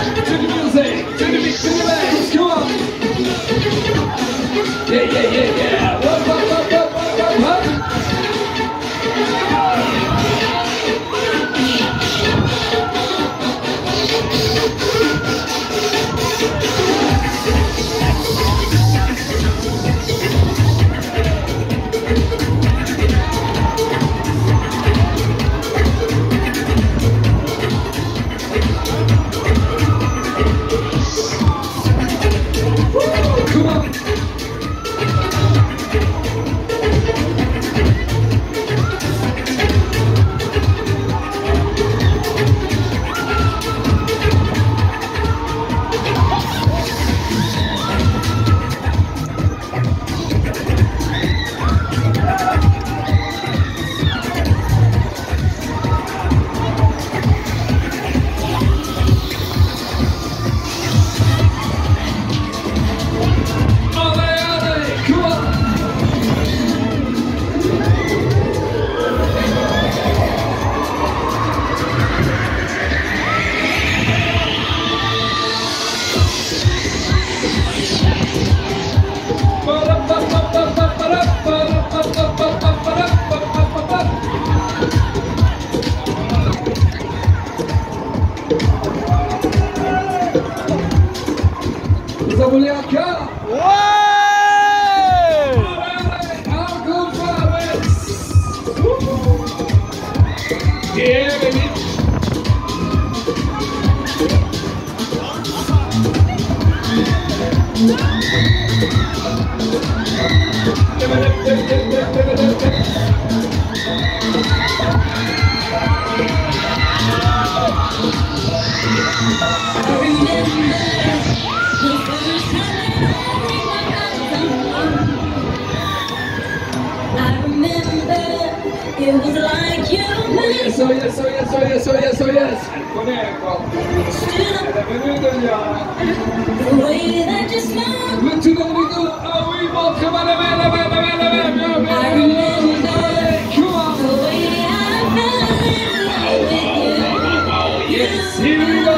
To the music, to the beat, to the bass, come on. Yeah, yeah, yeah, yeah. Up, up, up, up, up, up, up. Ça voulait encore? Ouais! Encore yeah, baby. It was like you yes, oh yes, oh yes, oh yes, oh yes, oh yes. the way that you smiled. Look to the middle. Oh, we both come on, I remember the way I fell in love with you. Yes, here we go.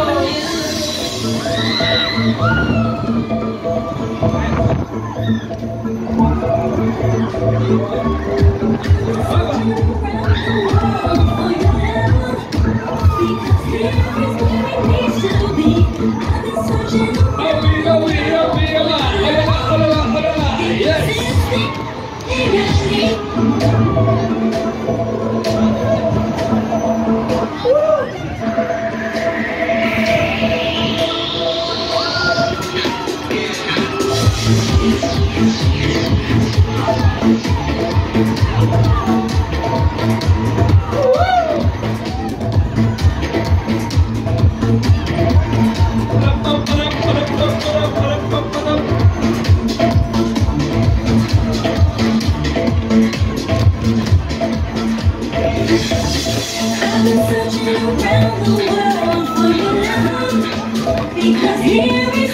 I've been searching around the world for your love, because here